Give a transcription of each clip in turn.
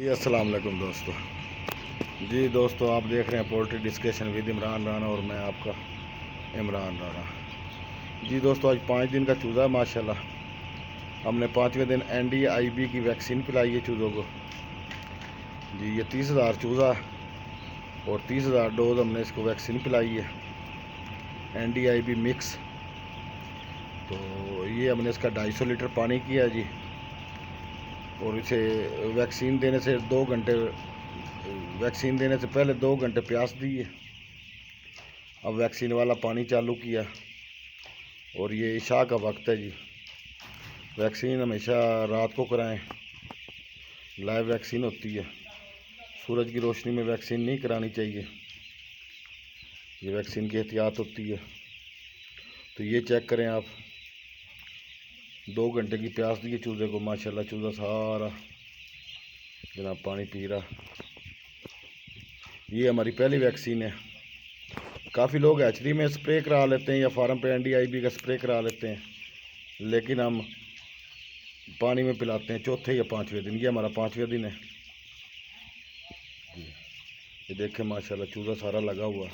जी अस्सलाम वालेकुम दोस्तों। जी दोस्तों, आप देख रहे हैं poultry discussion with Imran Rana और मैं आपका इमरान राना। जी दोस्तों, आज 5 दिन का चूज़ा है माशाल्लाह। हमने 5वें दिन NDIB की वैक्सीन पिलाई है चूज़ों को। जी ये 30,000 चूज़ा और 30,000 डोज हमने इसको वैक्सीन पिलाई है NDIB मिक्स। तो ये हमने इसका 250 लीटर पानी किया जी। और इसे वैक्सीन देने से 2 घंटे वैक्सीन देने से पहले 2 घंटे प्यास दी है। अब वैक्सीन वाला पानी चालू किया और ये इशा का वक्त है जी। वैक्सीन हमेशा रात को कराएं, लाइव वैक्सीन होती है। सूरज की रोशनी में वैक्सीन नहीं करानी चाहिए, ये वैक्सीन की एहतियात होती है। तो ये चेक करें आप, 2 घंटे की प्यास दी है चूज़े को माशाल्लाह। चूज़ा सारा जनाब पानी पी रहा। ये हमारी पहली वैक्सीन है। काफ़ी लोग हैचरी में स्प्रे करा लेते हैं या फार्म पे NDIB का स्प्रे करा लेते हैं, लेकिन हम पानी में पिलाते हैं चौथे या 5वें दिन। ये हमारा 5वें दिन है। ये देखें माशाल्लाह चूज़ा सारा लगा हुआ।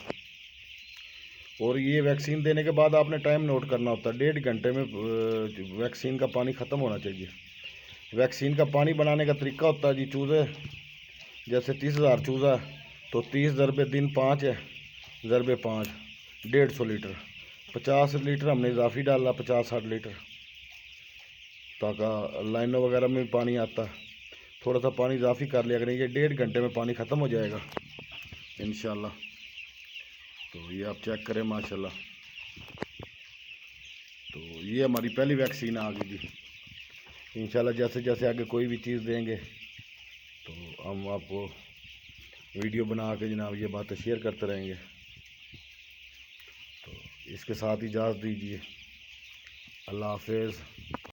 और ये वैक्सीन देने के बाद आपने टाइम नोट करना होता है। 1.5 घंटे में वैक्सीन का पानी ख़त्म होना चाहिए। वैक्सीन का पानी बनाने का तरीका होता है जी। चूज़े जैसे 30,000 चूज़ा तो 30 ज़रबे दिन 5 है, ज़रबे 5 150 लीटर। 50 लीटर हमने इजाफी डाला, 50-60 लीटर, ताकि लाइनों वगैरह में भी पानी आता। थोड़ा सा पानी इजाफी कर लिया करें। ये 1.5 घंटे में पानी ख़त्म हो जाएगा इंशाल्लाह। तो ये आप चेक करें माशाल्लाह। तो ये हमारी पहली वैक्सीन आ गई जी। इंशाल्लाह जैसे जैसे आगे कोई भी चीज़ देंगे तो हम आपको वीडियो बना के जनाब ये बातें शेयर करते रहेंगे। तो इसके साथ इजाज़त दीजिए। अल्लाह हाफिज़।